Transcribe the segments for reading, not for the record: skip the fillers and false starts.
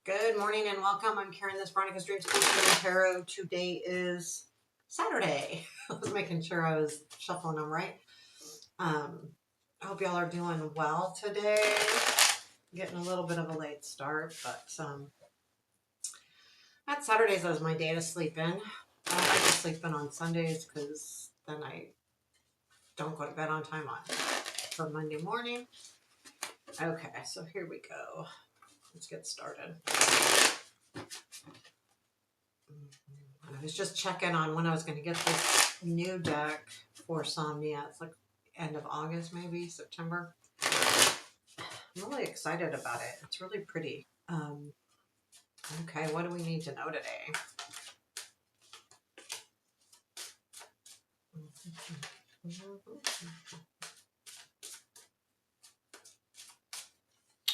Good morning and welcome. I'm Karen, this Veronica's Dreams of Tarot. Today is Saturday. I was making sure I was shuffling them right. I hope y'all are doing well today. Getting a little bit of a late start, but at Saturdays that was my day to sleep in. I like to sleep in on Sundays because then I don't go to bed on time for Monday morning. Okay, so here we go. Let's get started. I was just checking on when I was going to get this new deck for Somnia. It's like end of August, maybe September. I'm really excited about it. It's really pretty. Okay, what do we need to know today?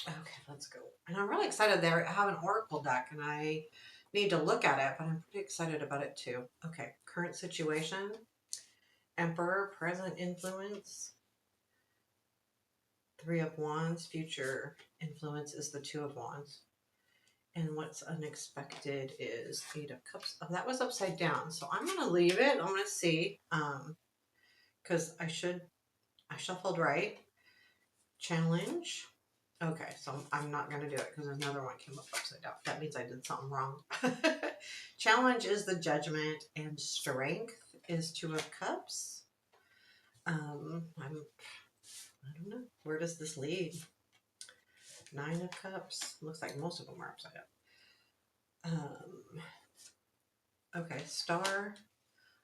Okay, let's go. And I'm really excited. They have an oracle deck, and I need to look at it, but I'm pretty excited about it too. Okay, current situation. Emperor, present influence. Three of Wands, future influence is the Two of Wands. And what's unexpected is Eight of Cups. Oh, that was upside down. So I'm going to leave it. I'm going to see. Because I shuffled right. Challenge. Okay, so I'm not going to do it because another one came up upside down. That means I did something wrong. Challenge is the Judgment, and Strength is Two of Cups. I don't know. Where does this lead? Nine of Cups. Looks like most of them are upside down. Okay, Star.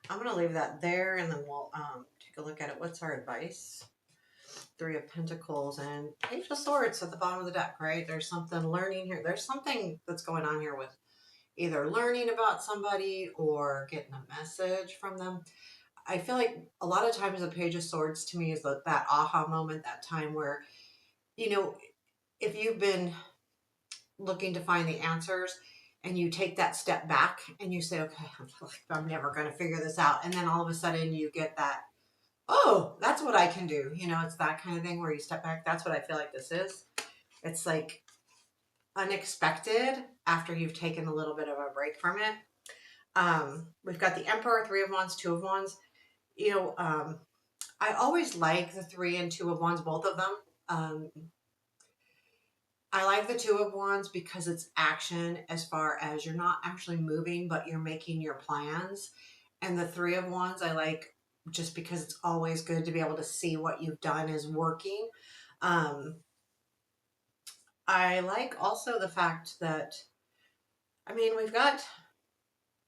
I'm going to leave that there, and then we'll take a look at it. What's our advice? Three of Pentacles and Page of Swords at the bottom of the deck, right? There's something learning here. There's something that's going on here with either learning about somebody or getting a message from them. I feel like a lot of times the Page of Swords to me is that aha moment, that time where, if you've been looking to find the answers and you take that step back and you say, okay, I'm never going to figure this out. And then all of a sudden you get that, oh, that's what I can do. It's that kind of thing where you step back. That's what I feel like this is. It's like unexpected after you've taken a little bit of a break from it. We've got the Emperor, Three of Wands, Two of Wands. I always like the Three and Two of Wands, both of them. I like the Two of Wands because it's action as far as you're not actually moving, but you're making your plans. And the Three of Wands, I like just because it's always good to be able to see what you've done is working. I like also the fact that, we've got,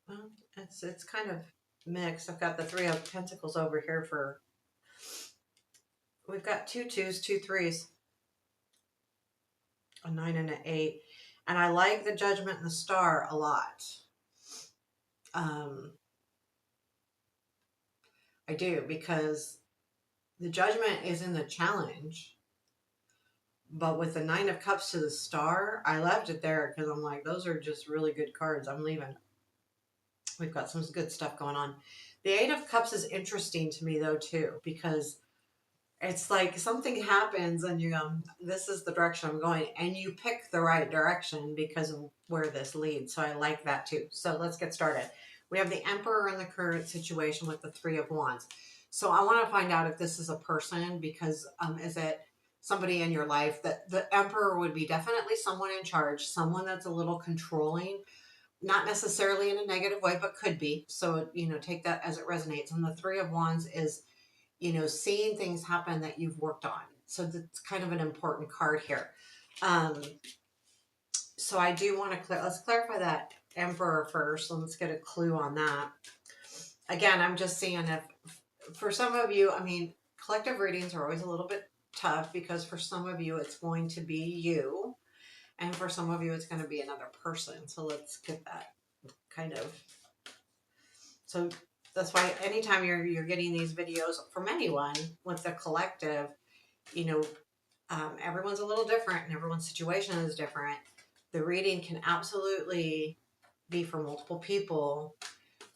well, it's kind of mixed. I've got the Three of Pentacles over here we've got two twos, two threes, a 9 and an 8. And I like the Judgment and the Star a lot. I do, because the Judgment is in the challenge, but with the Nine of Cups to the Star, I left it there because I'm like, those are just really good cards. I'm leaving. We've got some good stuff going on. The Eight of Cups is interesting to me though too, because it's like something happens and you go, this is the direction I'm going, and you pick the right direction because of where this leads. So I like that too. So let's get started. We have the Emperor in the current situation with the Three of Wands. So I want to find out if this is a person, because is it somebody in your life? That the Emperor would be definitely someone in charge, someone that's a little controlling, not necessarily in a negative way, but could be. So, take that as it resonates. And the Three of Wands is, seeing things happen that you've worked on. So that's kind of an important card here. So I do want to let's clarify that Emperor first. So let's get a clue on that. Again, I'm just seeing if for some of you, collective readings are always a little bit tough because for some of you, it's going to be you. And for some of you, it's going to be another person. So let's get that kind of. So that's why anytime you're getting these videos from anyone with the collective, everyone's a little different and everyone's situation is different. The reading can absolutely be for multiple people,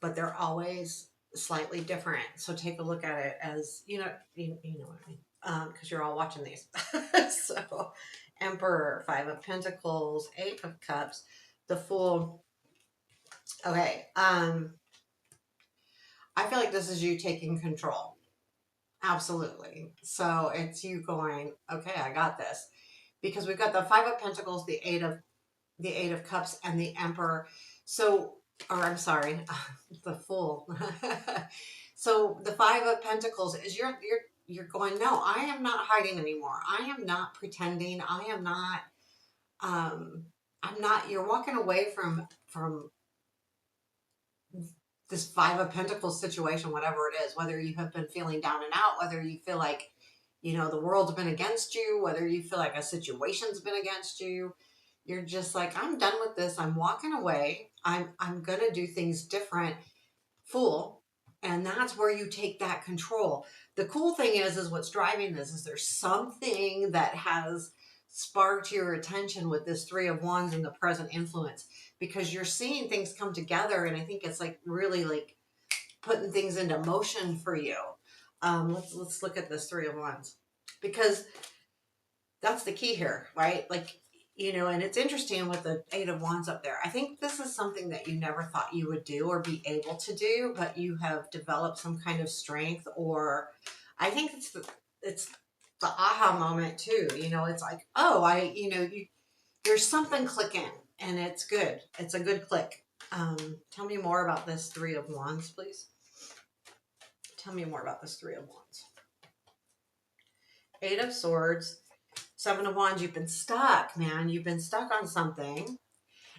but they're always slightly different. So take a look at it as, you know what I mean? Because you're all watching these. So Emperor, Five of Pentacles, Eight of Cups, the Fool. Okay, I feel like this is you taking control. Absolutely. So it's you going, okay, I got this. Because we've got the Five of Pentacles, the Eight of Cups, and the Emperor. So, or I'm sorry, the Fool. So the Five of Pentacles is you're going, no, I am not hiding anymore. I am not pretending. I am not I'm not, you're walking away from this Five of Pentacles situation, whatever it is, whether you have been feeling down and out, whether you feel like, the world's been against you, whether you feel like a situation's been against you. You're just like, I'm done with this. I'm walking away. I'm gonna do things different. Fool. And that's where you take that control. The cool thing is what's driving this is there's something that has sparked your attention with this Three of Wands and the present influence, because you're seeing things come together. And I think it's like really like putting things into motion for you. Let's look at this Three of Wands, because that's the key here, right? Like, and it's interesting with the Eight of Wands up there. I think this is something that you never thought you would do or be able to do, but you have developed some kind of strength, or I think it's the aha moment too. It's like, oh, there's something clicking, and it's good. It's a good click. Tell me more about this Three of Wands, please. Tell me more about this Three of Wands. Eight of Swords. Seven of Wands, you've been stuck, man. You've been stuck on something.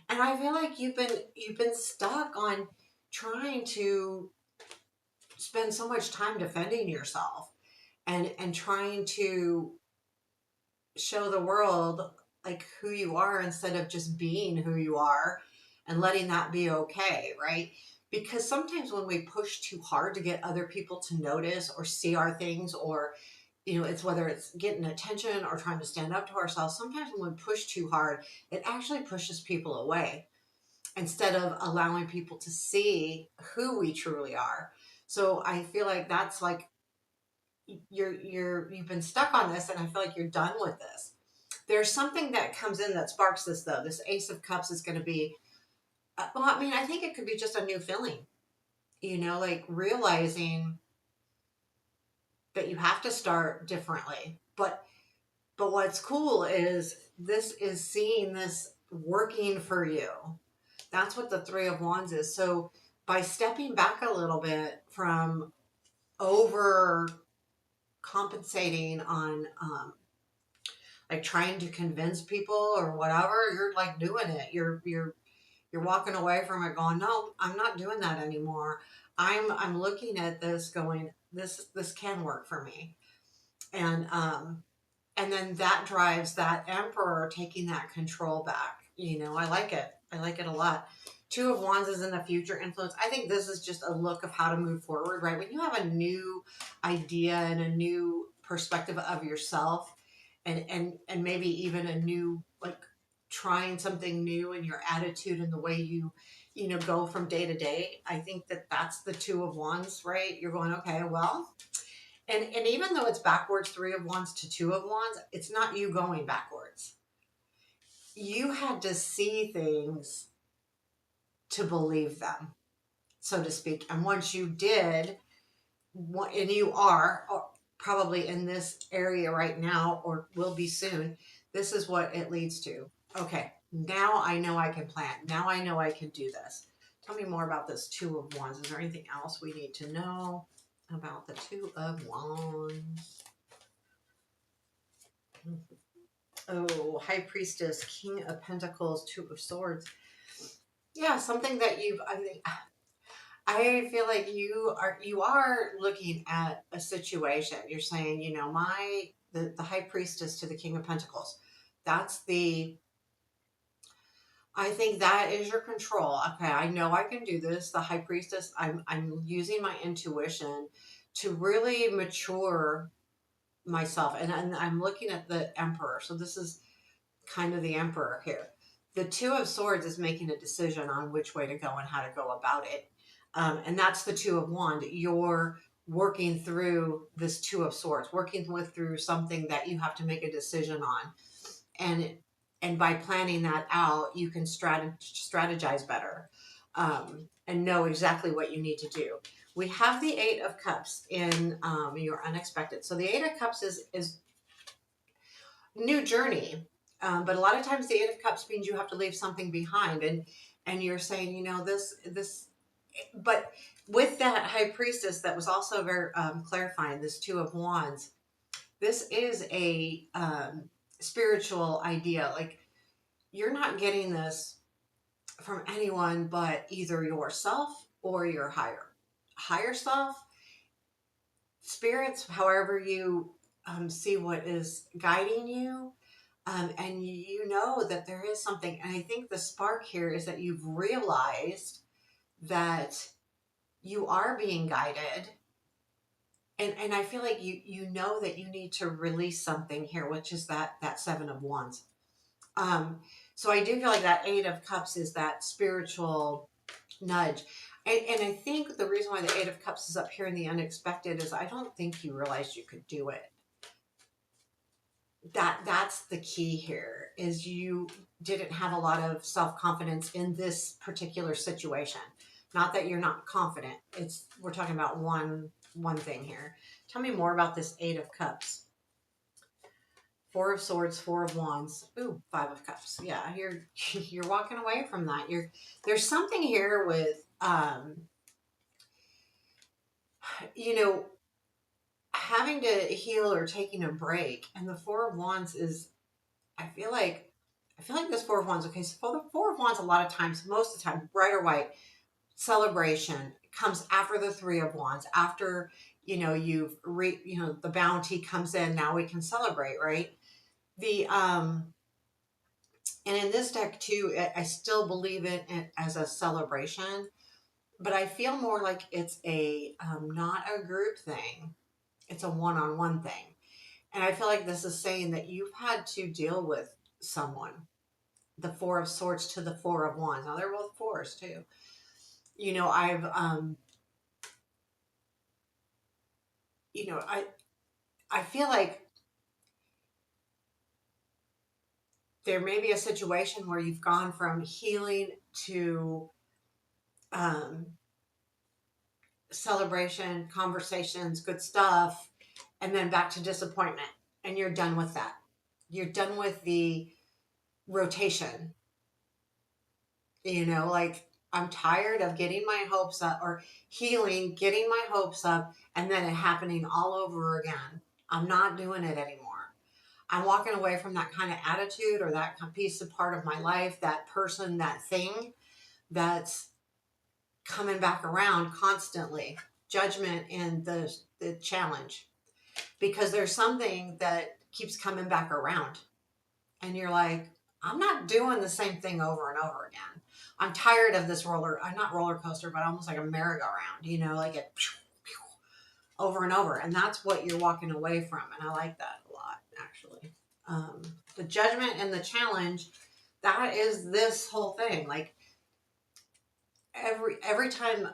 And I feel like you've been stuck on trying to spend so much time defending yourself and trying to show the world like who you are instead of just being who you are and letting that be okay, right? Because sometimes when we push too hard to get other people to notice or see our things, or it's whether it's getting attention or trying to stand up to ourselves, sometimes when we push too hard, it actually pushes people away instead of allowing people to see who we truly are. So I feel like that's like you've been stuck on this, and I feel like you're done with this. There's something that comes in that sparks this, though. This Ace of Cups is going to be, well, I mean, I think it could be just a new feeling, like realizing that you have to start differently. But what's cool is this is seeing this working for you. That's what the Three of Wands is. So by stepping back a little bit from over compensating on like trying to convince people or whatever, you're like doing it. You're walking away from it going, no, I'm not doing that anymore. I'm looking at this going, this can work for me. And then that drives that Emperor taking that control back. I like it. I like it a lot. Two of Wands is in the future influence. I think this is just a look of how to move forward, right? When you have a new idea and a new perspective of yourself, and maybe even a new, like trying something new in your attitude and the way you go from day to day. I think that's the Two of Wands, right? You're going, okay, well, and even though it's backwards, Three of Wands to Two of Wands, it's not you going backwards. You had to see things to believe them, so to speak. And once you did, and you are probably in this area right now or will be soon, this is what it leads to. Okay, now I know I can plan. Now I know I can do this. Tell me more about this Two of Wands. Is there anything else we need to know about the Two of Wands? Oh, High Priestess, King of Pentacles, Two of Swords. Yeah, something that I feel like you are looking at a situation. You're saying, the High Priestess to the King of Pentacles. I think that is your control. Okay, I know I can do this. The High Priestess, I'm using my intuition to really mature myself. And I'm looking at the Emperor. So this is kind of the Emperor here. The Two of Swords is making a decision on which way to go and how to go about it. And that's the Two of Wands. You're working through this Two of Swords, working through something that you have to make a decision on. and by planning that out, you can strategize better, and know exactly what you need to do. We have the Eight of Cups in your unexpected. So the Eight of Cups is new journey. But a lot of times the Eight of Cups means you have to leave something behind, and you're saying, this. But with that High Priestess, that was also very clarifying. This Two of Wands. This is a spiritual idea. Like, you're not getting this from anyone but either yourself or your higher self, spirits, however you see what is guiding you. And you know that there is something. And I think the spark here is that you've realized that you are being guided. And I feel like you know that you need to release something here, which is that Seven of Wands. So I do feel like that Eight of Cups is that spiritual nudge. And I think the reason why the Eight of Cups is up here in the unexpected is I don't think you realized you could do it. That's the key here, is you didn't have a lot of self-confidence in this particular situation. Not that you're not confident. We're talking about one thing here. Tell me more about this Eight of Cups. Four of Swords, Four of Wands. Ooh, Five of Cups. Yeah, you're walking away from that. There's something here with having to heal or taking a break. And the Four of Wands is, I feel like this Four of Wands. Okay, so for the Four of Wands, a lot of times, most of the time, red or white, celebration comes after the Three of Wands. After the bounty comes in. Now we can celebrate, right? And in this deck too, I still believe it as a celebration, but I feel more like it's a not a group thing. It's a one-on-one thing. And I feel like this is saying that you've had to deal with someone. The Four of Swords to the Four of Wands. Now they're both fours too. I feel like there may be a situation where you've gone from healing to celebration, conversations, good stuff, and then back to disappointment. And you're done with that. You're done with the rotation. Like, I'm tired of getting my hopes up, or healing, getting my hopes up, and then it happening all over again. I'm not doing it anymore. I'm walking away from that kind of attitude, or that piece of part of my life, that person, that thing that's coming back around constantly. Judgment and the challenge. Because there's something that keeps coming back around. And you're like, I'm not doing the same thing over and over again. I'm tired of this I'm not roller coaster, but almost like a merry-go-round, like it over and over. And that's what you're walking away from. And I like that a lot, actually. The judgment and the challenge, that is this whole thing. Like, every time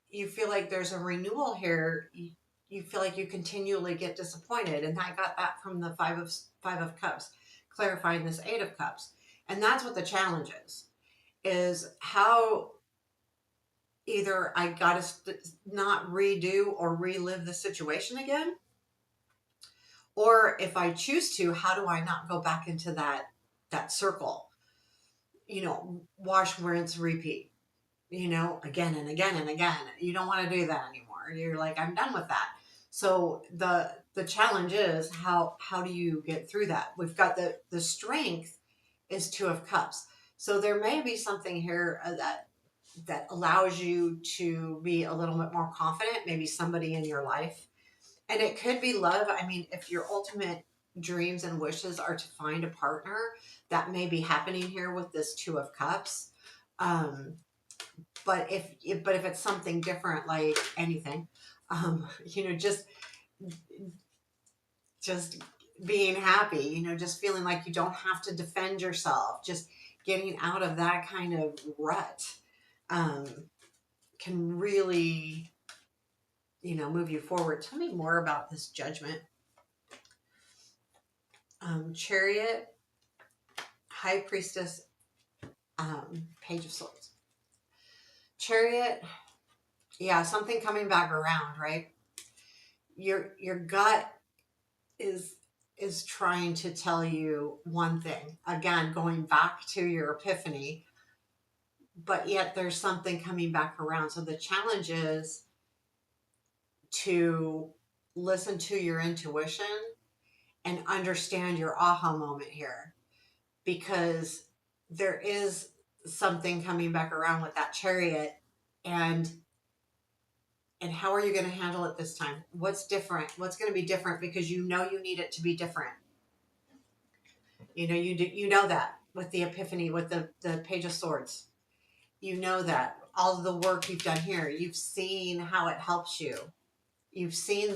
you feel like there's a renewal here, you feel like you continually get disappointed. And I got that from the Five of Cups, clarifying this Eight of Cups. And that's what the challenge is how either I got to not redo or relive the situation again, or if I choose to, how do I not go back into that circle? Wash, rinse, repeat. Again and again and again. You don't want to do that anymore. You're like, I'm done with that. So the challenge is how do you get through that? We've got the strength is Two of Cups. So there may be something here that allows you to be a little bit more confident, maybe somebody in your life. And it could be love. I mean, if your ultimate dreams and wishes are to find a partner, that may be happening here with this Two of Cups. But if it's something different, like anything, just being happy, just feeling like you don't have to defend yourself, just getting out of that kind of rut, can really, move you forward. Tell me more about this Judgment. Chariot. High Priestess, Page of Swords. Chariot, yeah, something coming back around, right? Your gut is trying to tell you one thing. Again, going back to your epiphany, but yet there's something coming back around. So the challenge is to listen to your intuition and understand your aha moment here, because there is something coming back around with that Chariot. And how are you going to handle it this time? What's different? What's going to be different? Because you know you need it to be different. You know, you know that with the epiphany, with the Page of Swords. You know that all of the work you've done here, you've seen how it helps you. You've seen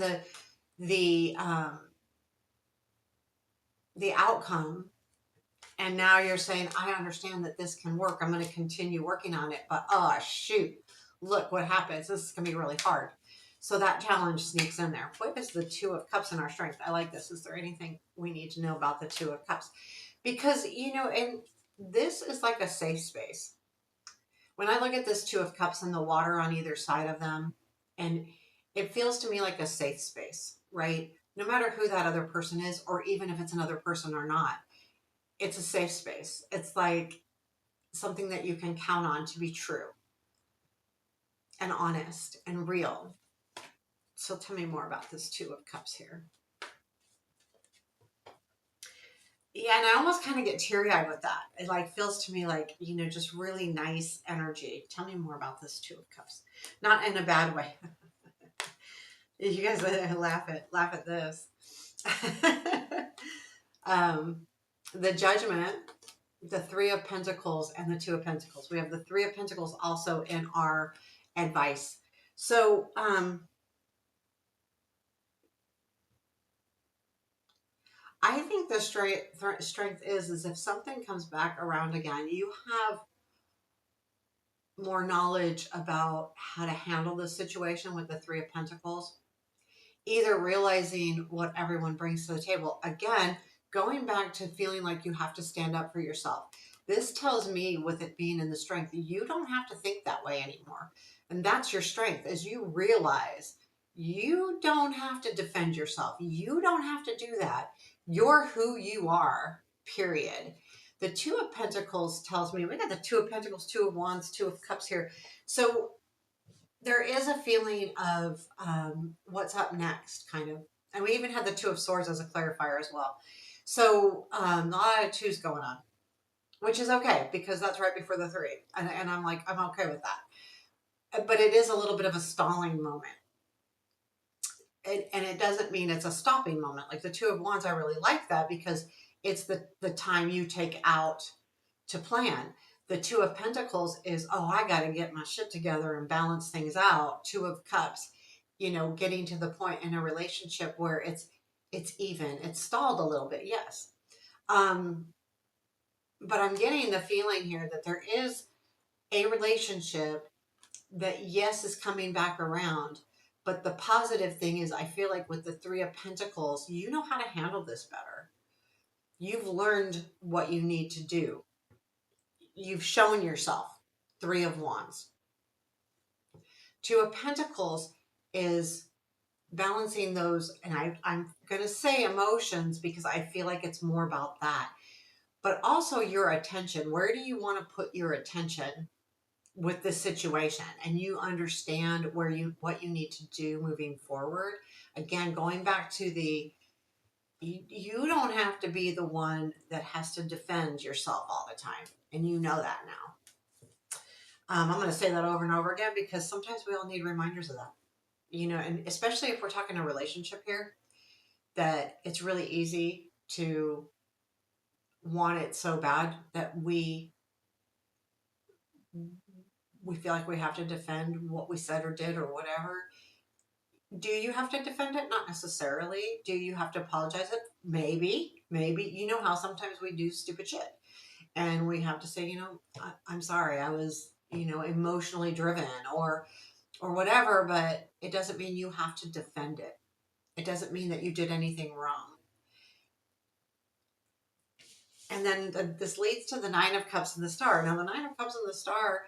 the outcome, and now you're saying, I understand that this can work. I'm going to continue working on it, but oh shoot, look what happens. This is going to be really hard. So that challenge sneaks in there. What is the Two of Cups in our strength? I like this. Is there anything we need to know about the Two of Cups? Because, you know, and this is like a safe space. When I look at this Two of Cups and the water on either side of them, and it feels to me like a safe space, right? No matter who that other person is, or even if it's another person or not, it's a safe space. It's like something that you can count on to be true and honest and real. So tell me more about this Two of Cups here. Yeah, and I almost kind of get teary-eyed with that. It like feels to me like, you know, just really nice energy. Tell me more about this Two of Cups. Not in a bad way. You guys laugh at this. The Judgment, the Three of Pentacles, and the Two of Pentacles. We have the Three of Pentacles also in our advice. So, I think the strength is if something comes back around again, you have more knowledge about how to handle the situation with the Three of Pentacles. Either realizing what everyone brings to the table. Again, going back to feeling like you have to stand up for yourself. This tells me, with it being in the strength, you don't have to think that way anymore. And that's your strength, as you realize you don't have to defend yourself. You don't have to do that. You're who you are, period. The Two of Pentacles tells me, we got the Two of Pentacles, Two of Wands, Two of Cups here. So there is a feeling of what's up next, kind of. And we even had the Two of Swords as a clarifier as well. So a lot of twos going on, which is okay, because that's right before the three. And I'm like, I'm okay with that. But it is a little bit of a stalling moment. And it doesn't mean it's a stopping moment. Like the Two of Wands, I really like that because it's the time you take out to plan. The Two of Pentacles is, oh, I got to get my shit together and balance things out. Two of Cups, you know, getting to the point in a relationship where it's even. It's stalled a little bit, yes. But I'm getting the feeling here that there is a relationship that, yes, is coming back around. But the positive thing is, I feel like with the Three of Pentacles, you know how to handle this better. You've learned what you need to do. You've shown yourself. Three of Wands. Two of Pentacles is balancing those, and I'm going to say emotions because I feel like it's more about that. But also your attention. Where do you want to put your attention with this situation? And you understand what you need to do moving forward. Again, going back to you don't have to be the one that has to defend yourself all the time. And you know that now. I'm going to say that over and over again because sometimes we all need reminders of that. You know, and especially if we're talking a relationship here, that it's really easy to want it so bad that we feel like we have to defend what we said or did or whatever. Do you have to defend it? Not necessarily. Do you have to apologize it? Maybe. You know how sometimes we do stupid shit and we have to say, you know, I'm sorry, I was, you know, emotionally driven or whatever, but it doesn't mean you have to defend it. It doesn't mean that you did anything wrong. And then this leads to the Nine of Cups and the Star. Now, the Nine of Cups and the Star,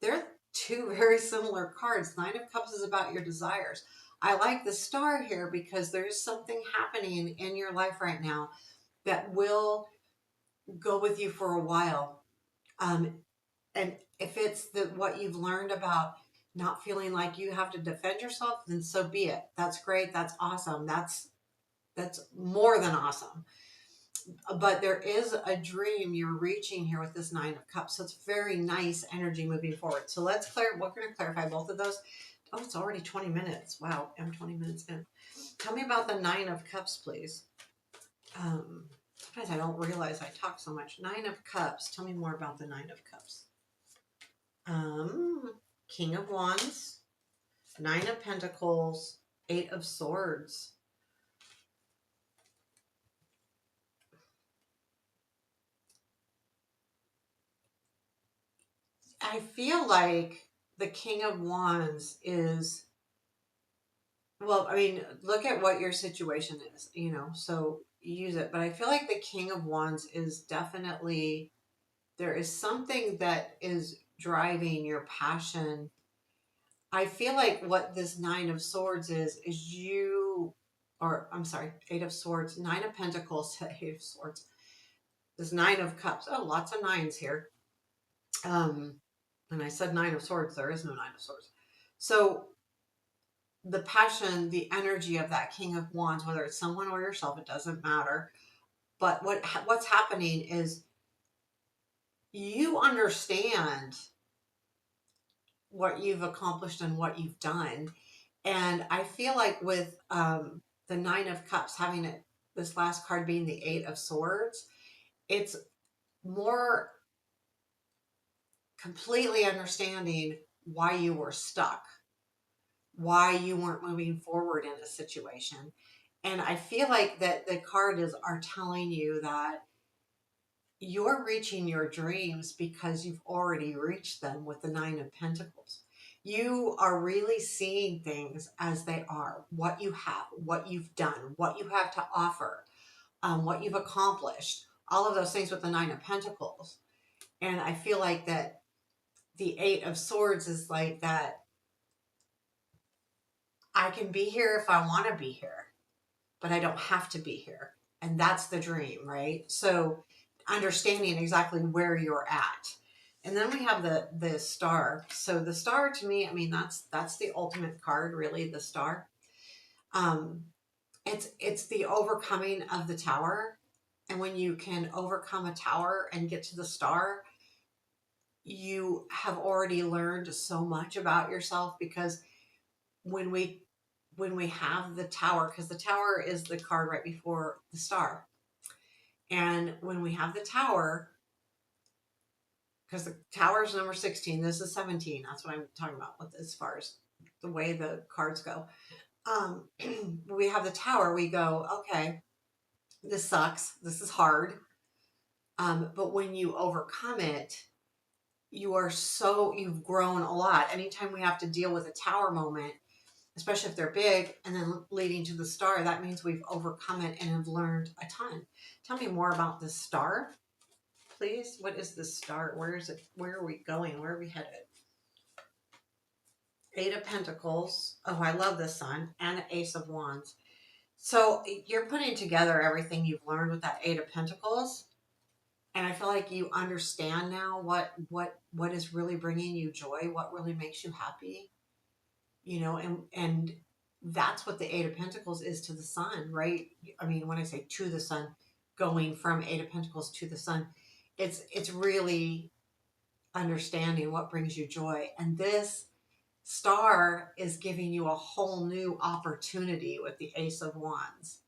they're two very similar cards. Nine of Cups is about your desires. I like the Star here because there's something happening in your life right now that will go with you for a while. Um, and if it's what you've learned about not feeling like you have to defend yourself, then so be it. That's great. That's awesome. That's more than awesome. But there is a dream you're reaching here with this Nine of Cups. So it's very nice energy moving forward. So we're going to clarify both of those. Oh, it's already 20 minutes. Wow, I'm 20 minutes in. Tell me about the Nine of Cups, please. Sometimes I don't realize I talk so much. Nine of Cups. Tell me more about the Nine of Cups. King of Wands, Nine of Pentacles, Eight of Swords. I feel like the King of Wands is, well, I mean, look at what your situation is, so use it. But I feel like the King of Wands is definitely, there is something that is driving your passion. I feel like what this Nine of Swords is you, or I'm sorry, Eight of Swords, Nine of Pentacles to Eight of Swords. This Nine of Cups. Oh, lots of nines here. And I said Nine of Swords. There is no Nine of Swords. So the passion, the energy of that King of Wands, whether it's someone or yourself, it doesn't matter. But what's happening is you understand what you've accomplished and what you've done. And I feel like with the Nine of Cups having it, this last card being the Eight of Swords, it's more completely understanding why you were stuck, why you weren't moving forward in a situation. And I feel like that the are telling you that you're reaching your dreams because you've already reached them with the Nine of Pentacles. You are really seeing things as they are, what you have, what you've done, what you have to offer, what you've accomplished, all of those things with the Nine of Pentacles. And I feel like that the Eight of Swords is like that. I can be here if I want to be here, but I don't have to be here. And that's the dream, right? So understanding exactly where you're at. And then we have the Star. So the Star, to me, I mean, that's the ultimate card, really, the Star. Um, it's the overcoming of the Tower. And when you can overcome a tower and get to the Star, you have already learned so much about yourself, because when we have the Tower, because the Tower is the card right before the Star. And when we have the Tower, because the Tower is number 16, this is 17. That's what I'm talking about with as far as the way the cards go. We have the Tower, we go, okay, this sucks. This is hard. But when you overcome it, you've grown a lot. Anytime we have to deal with a Tower moment, especially if they're big, and then leading to the Star, that means we've overcome it and have learned a ton. Tell me more about the Star, please. What is the Star? Where is it? Where are we going? Where are we headed? Eight of Pentacles. Oh, I love the Sun, and Ace of Wands. So you're putting together everything you've learned with that Eight of Pentacles. And I feel like you understand now what is really bringing you joy, what really makes you happy, and that's what the Eight of Pentacles is to the Sun, right? I mean, when I say to the Sun, going from Eight of Pentacles to the Sun, it's really understanding what brings you joy. And this Star is giving you a whole new opportunity with the Ace of Wands.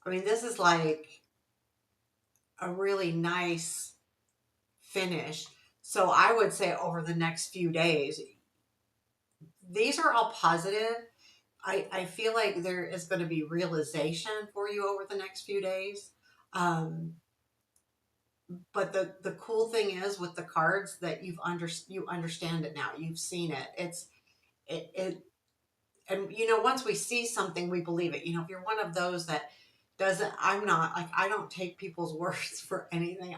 I mean, this is like a really nice finish. So I would say over the next few days, these are all positive. I feel like there is going to be realization for you over the next few days. But the cool thing is with the cards that you understand it now. You've seen it. And once we see something, we believe it. If you're one of those that I'm not, like, I don't take people's words for anything.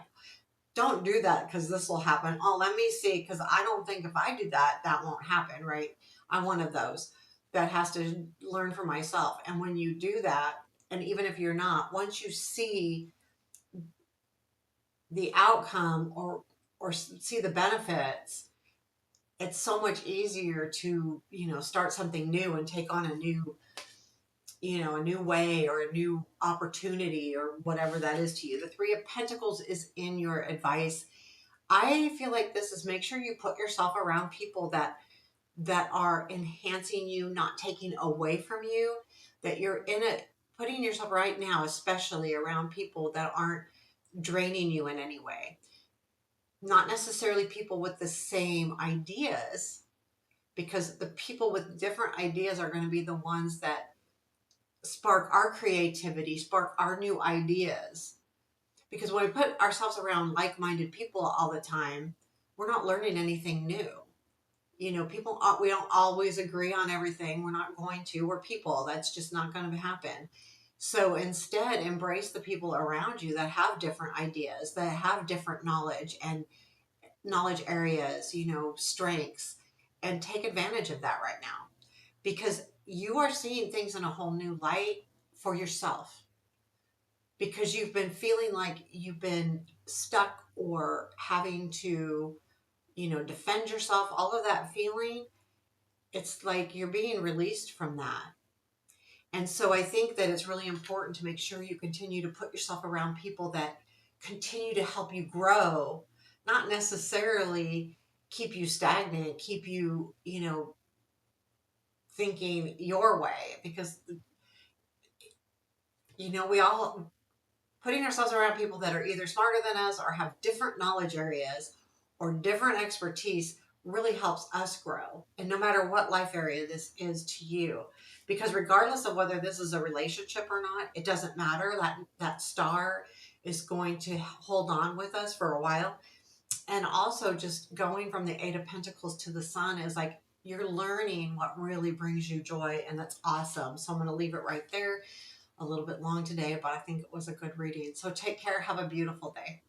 Don't do that because this will happen. Oh, let me see, because I don't think if I do that, that won't happen, right? I'm one of those that has to learn for myself. And when you do that, and even if you're not, once you see the outcome or see the benefits, it's so much easier to, start something new and take on a new, a new way or a new opportunity or whatever that is to you. The Three of Pentacles is in your advice. I feel like this is, make sure you put yourself around people that are enhancing you, not taking away from you, that you're in it, putting yourself right now, especially around people that aren't draining you in any way. Not necessarily people with the same ideas, because the people with different ideas are going to be the ones that spark our creativity, spark our new ideas. Because when we put ourselves around like-minded people all the time, we're not learning anything new. People, we don't always agree on everything. We're not going to. We're people. That's just not going to happen. So instead, embrace the people around you that have different ideas, that have different knowledge and knowledge areas, strengths, and take advantage of that right now, because you are seeing things in a whole new light for yourself, because you've been feeling like you've been stuck or having to, defend yourself, all of that feeling. It's like you're being released from that. And so I think that it's really important to make sure you continue to put yourself around people that continue to help you grow, not necessarily keep you stagnant, keep you, thinking your way. Because, we all, putting ourselves around people that are either smarter than us or have different knowledge areas or different expertise really helps us grow. And no matter what life area this is to you, because regardless of whether this is a relationship or not, it doesn't matter. That star is going to hold on with us for a while. And also, just going from the Eight of Pentacles to the Sun is like you're learning what really brings you joy, and that's awesome. So I'm going to leave it right there. A little bit long today, but I think it was a good reading. So take care. Have a beautiful day.